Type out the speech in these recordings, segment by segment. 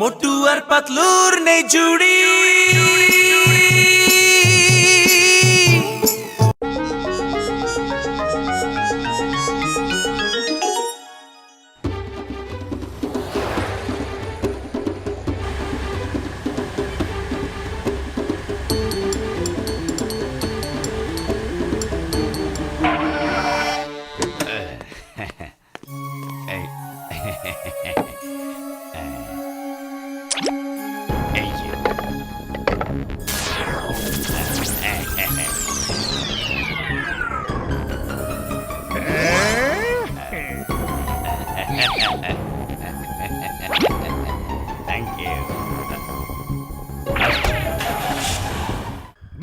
মোটু আর পাতলুর নেই জুড়ি।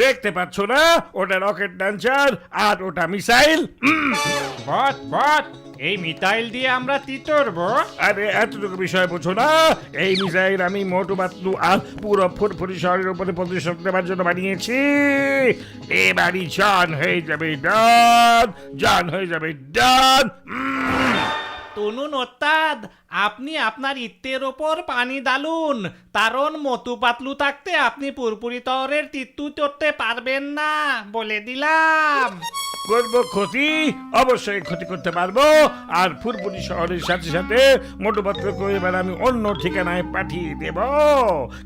দেখতে পাচ্ছ না ওটা রকেট লঞ্চার আর ওটা মিসাইল। বট বট এই মিসাইল দিয়ে আমরা কি করবো? আরে এতটুকু বিষয় বোঝো না, এই মিসাইল আমি মোটু পাতলু আর পুরো ফুরফুরি শহরের উপরে প্রতিশোধ নেবার জন্য বানিয়েছি। এবারই জান হয়ে যাবে ডান, জান হয়ে যাবে ডান। তুনুন ওস্তাদ, আপনি আপনার ইত্তের ওপর পানি ডালুন, কারণ মতু পাতলু থাকতে আপনি পুরপুরি তরের তিত্তু চড়তে পারবেন না, বলে দিলাম। করবো ক্ষতি, অবশ্যই ক্ষতি করতে পারবো। আর ফুরফুরি শহরের সাথে সাথে মোটু পাতলুকে এবার আমি অন্য ঠিকানায় পাঠিয়ে দেব,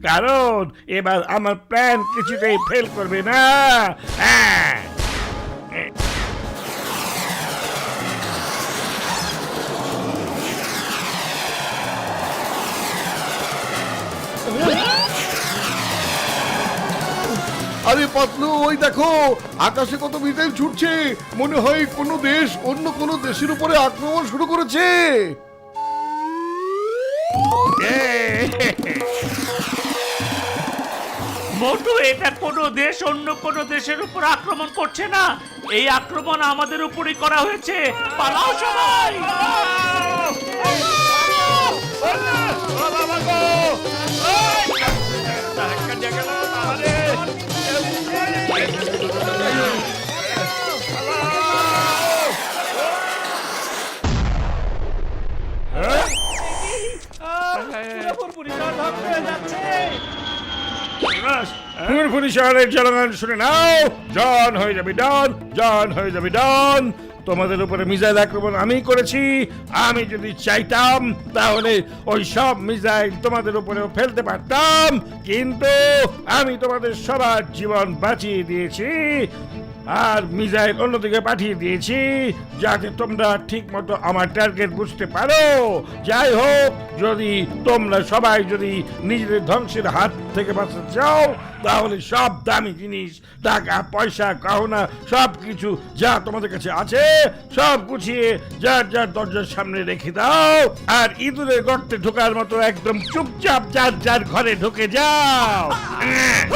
কারণ এবার আমার প্ল্যান কিছুতেই ফেল করবে না। হ্যাঁ, আরে পাতলু, ওই দেখো আকাশে কত মিসাইল ছুটছে, মনে হয় কোনো দেশ অন্য কোনো দেশের উপরে আক্রমণ শুরু করেছে। মোটু, এটা কোনো দেশ অন্য কোনো দেশের উপর আক্রমণ করছে না, এই আক্রমণ আমাদের উপরই করা হয়েছে। পালাও সবাই! পুরপুরি শহর ধ্বংস হয়ে যাচ্ছে। ফুরফুরি শহরের জনগণ শুনে নাও, জন হয়ে যাবে ডন, জন হয়ে যাবে ডন। তোমাদের উপরে মিসাইল আক্রমণ আমি করেছি। আমি যদি চাইতাম তাহলে ওই সব মিসাইল তোমাদের উপরেও ফেলতে পারতাম, কিন্তু আমি তোমাদের সবার জীবন বাঁচিয়ে দিয়েছি আর মিসাইল অন্যদিকে পাঠিয়ে দিয়েছি, যাতে তোমরা ঠিক মতো আমার টার্গেট বুঝতে পারো। যাই হোক, যদি তোমরা সবাই যদি নিজেদের ধ্বংসের হাত থেকে বাঁচতে চাও, তাহলে সব দামি জিনিস, টাকা পয়সা গহনা সব কিছু যা তোমাদের কাছে আছে সব গুছিয়ে যার যার দরজার সামনে রেখে দাও, আর ইঁদুরের গর্তে ঢোকার মতো একদম চুপচাপ যার যার ঘরে ঢুকে যাও।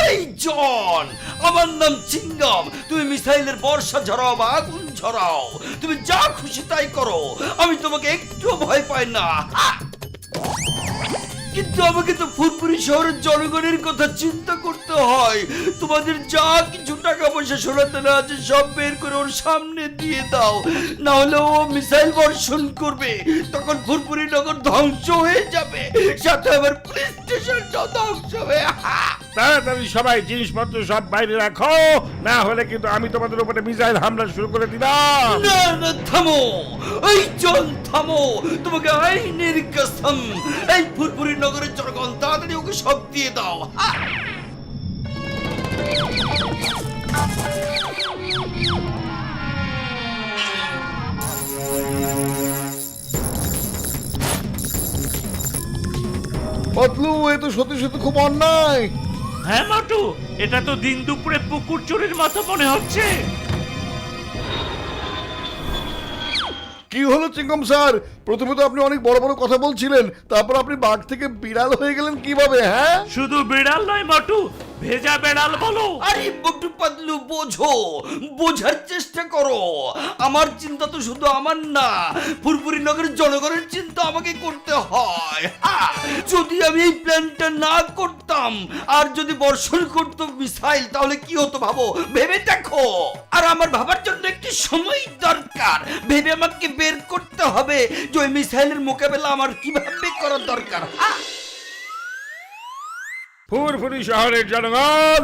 এই জন, আমার নাম চিঙ্গাম। তুমি মিসাইলের বর্ষা ঝরাও বা আগুন ঝরাও, তুমি যা খুশি তাই করো, আমি তোমাকে একটু ভয় পাই না। কিন্তু আমাকে তো ফুরফুরি শহরের জনগণের কথা চিন্তা করতে হয়। তোমাদের যা কিছু টাকা পয়সা সরাতে না আছে সব বের করে ওর সামনে দিয়ে দাও, না হলে ও মিসাইল বর্ষণ করবে, তখন ফুরফুরি নগর ধ্বংস হয়ে যাবে, সাথে আবার পুলিশ স্টেশনটাও ধ্বংস হবে। তাড়াতাড়ি সবাই জিনিসপত্র সব বাইরে রাখো, না হলে কিন্তু আমি তোমাদের উপরে মিসাইল হামলা শুরু করে দিলাম। না না, থামো, এই জন থামো, তোমাকে আইনের কসম, এই ফুরফুরি নগরের জনগণ তাড়াতাড়ি ওকে সব দিয়ে দাও। পাতলু, এ তো সত্যি সত্যি খুব অন্যায়। হ্যাঁ মোটু, এটা তো দিন দুপুরে পুকুর চুরির মতো মনে হচ্ছে। কি হলো চিঙ্গম স্যার? প্রথমে তো আপনি অনেক বড় বড় কথা বলছিলেন, তারপর আপনি বাঘ থেকে বিড়াল হয়ে গেলেন কিভাবে? হ্যাঁ, শুধু বিড়াল নয় মোটু, ভেজা বেড়াল বলো। আরে মোটু পাতলু, বোঝো, বোঝার চেষ্টা করো। আমার চিন্তা তো শুধু আমার না, ফুরফুরি নগরের জনগণের চিন্তা আমাকে করতে হয়। যদি আমি এই প্ল্যানটা না করতাম আর যদি বর্ষণ করতো মিসাইল, তাহলে কি হতো ভাবো, ভেবে দেখো। আর আমার ভাবার জন্য একটি সময় দরকার, ভেবে আমাকে বের করতে হবে যে ওই মিসাইলের মোকাবেলা আমার কিভাবে করা দরকার। ফুরফুরি শহরের জনগণ,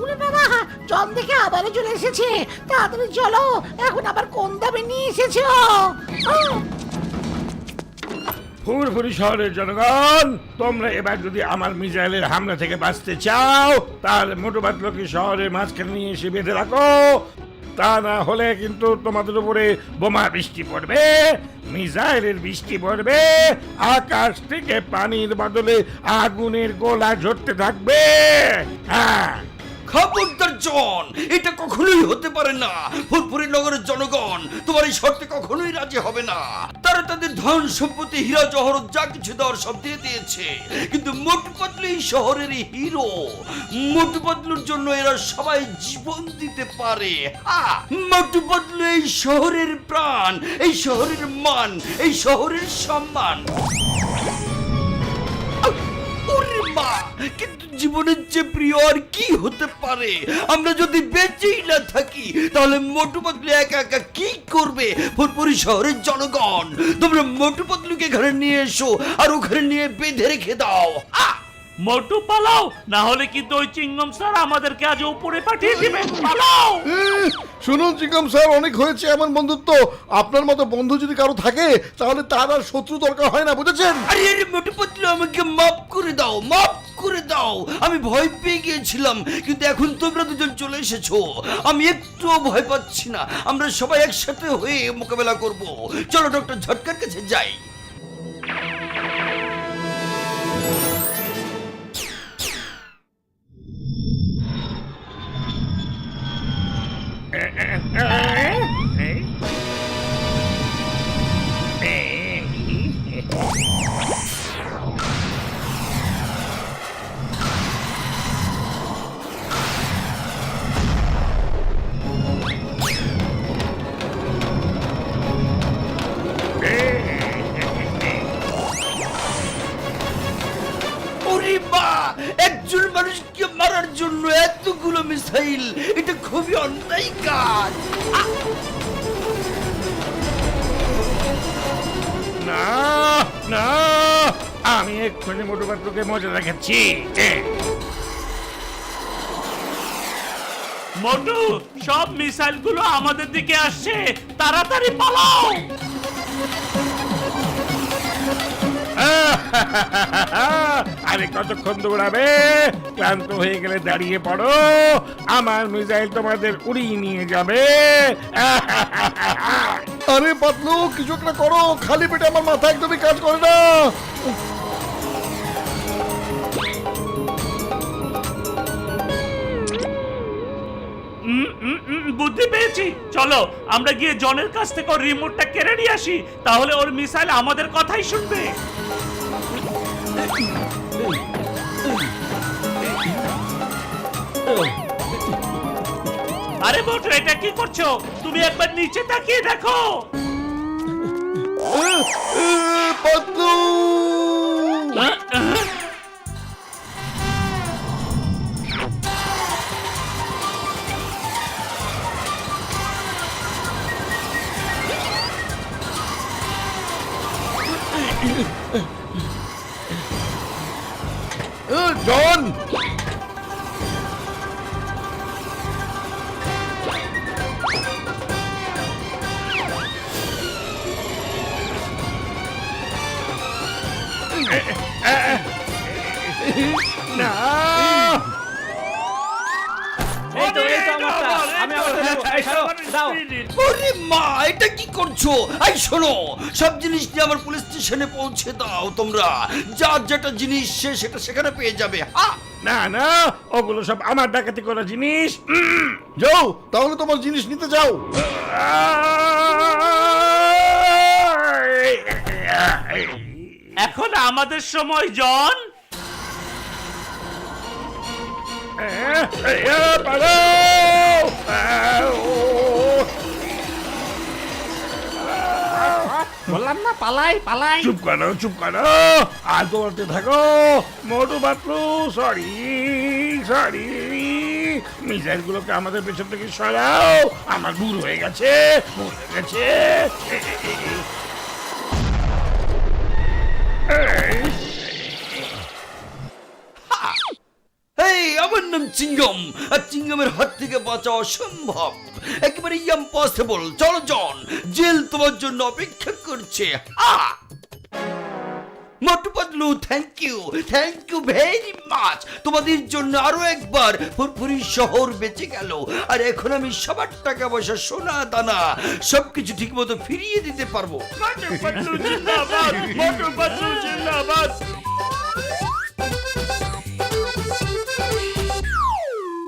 ওরে বাবা, জন দেখে আবারও চলে এসেছে। তাড়াতাড়ি চলো, এখন আবার কোন দামে নিয়ে এসেছো? ফুরফুরি শহরের জনগণ, তোমরা এবার যদি আমার মিসাইলের হামলা থেকে বাঁচতে চাও তাহলে মোটু পাতলুকে শহরের মাঝখানে নিয়ে এসে বেঁধে রাখো। তা না হলে কিন্তু তোমাদের উপরে বোমা বৃষ্টি পড়বে, মিসাইলের বৃষ্টি পড়বে, আকাশ থেকে পানির বদলে আগুনের গোলা ঝরতে থাকবে। হ্যাঁ, খবরদার জন, এটা কখনোই হতে পারে না। ফুরফুরি নগরের জনগণ তোমার এই শর্তে কখনোই রাজি হবে না। তারা তাদের ধন সম্পত্তি, হীরা জহরত যা কিছু দেওয়ার সব দিয়ে দিয়েছে, কিন্তু মোটু পাতলু এই শহরের হিরো। মোটু পাতলুর জন্য এরা সবাই জীবন দিতে পারে। মোটু পাতলু এই শহরের প্রাণ, এই শহরের মান, এই শহরের সম্মান। ওরে মা, কিন্তু জীবনের যে প্রিয় আর কি হতে পারে? আমরা যদি বেঁচেই না থাকি তাহলে মোটু পাতলু একা একা কি করবে? ফুরফুরি শহরের জনগণ, তোমরা মোটু পাতলুকে ঘরে নিয়ে এসো আর ওখানে নিয়ে বেঁধে রেখে দাও। মোটু পালাও, না হলে কিন্তু ওই চিংগম স্যার আমাদেরকে আজ উপরে পাঠিয়ে দিবে। পালাও। শুনুন চিকম স্যার, অনেক হয়েছে এমন বন্ধুত্ব। আপনার মতো বন্ধু যদি কারো থাকে তাহলে তার আর শত্রু দরকার হয় না, বুঝেছেন? আরে আরে মোটু পাতলু, আমাকে মাফ করে দাও, মাফ করে দাও। আমি ভয় পেয়ে গিয়েছিলাম, কিন্তু এখন তোমরা দুজন চলে এসেছো, আমি একটুও ভয় পাচ্ছি না। আমরা সবাই একসাথে হয়ে মোকাবেলা করব। চলো ডক্টর ঝটকার কাছে যাই। ওরে মা, একজন মানুষকে মারার জন্য এতগুলো মিসাইল, এটা খুবই অন্যায় কাজ। না না, আমি এক্ষুনি মোটু পাতলুকে মজা দেখাচ্ছি। মোটু, সব মিসাইল গুলো আমাদের দিকে আসছে, তাড়াতাড়ি পালাও। আরে কতক্ষণ দৌড়াবে? ক্লান্ত হয়ে গেলে দাঁড়িয়ে পড়ো, আমার মিসাইল তোমাদের উড়িয়ে নিয়ে যাবে। আরে পাতলু, কিছু একটা করো, খালি পেটে আমার মাথা একদমই কাজ করে না। বুদ্ধি পেয়েছি, চলো আমরা গিয়ে জনের কাছ থেকে ওর রিমোটটা কেড়ে নিয়ে আসি, তাহলে ওর মিসাইল আমাদের কথাই শুনবে। আরে মোটু, এটা কি করছো? তুমি একবার নিচে তাকিয়ে দেখো। পাতলু, জন, না, এই তো আমারটা, আমি আমারটা নেবো। এই সরো, দাও। ওরে মা, এটা কি করছো? এই শোনো, সব জিনিস নিয়ে আমার পুলিশ স্টেশনে পৌঁছে দাও। তোমরা যার যেটা জিনিস সেটা সেখানে পেয়ে যাবে। না না, ওগুলো সব আমার ডাকাতি করা জিনিস। যাও, তাহলে তোমার জিনিস নিতে যাও। এখন আমাদের সময়, জন। বললাম না, পালাই পালাই। চুপ করো, চুপ করো, আর দৌড়তে থাকো। Motu Patlu, sorry sorry, missile গুলোকে আমাদের পেছন থেকে সরাও। আমার ভুল হয়ে গেছে, ভুল হয়ে গেছে। নাম চিঙ্গম, আর চিঙ্গমের হাত থেকে বাঁচা অসম্ভব, একেবারে ইম্পসিবল। চলো জন, জেল তোমার জন্য অপেক্ষা করছে। Motu Patlu, thank you very much. তোমাদের জন্য আরো একবার ফুরফুরি শহর বেঁচে গেল, আর এখন আমি সবার টাকা পয়সা, সোনা দানা সবকিছু ঠিক মতো ফিরিয়ে দিতে পারবো। মোটু পাতলু জিন্দাবাদ, মোটু পাতলু জিন্দাবাদ।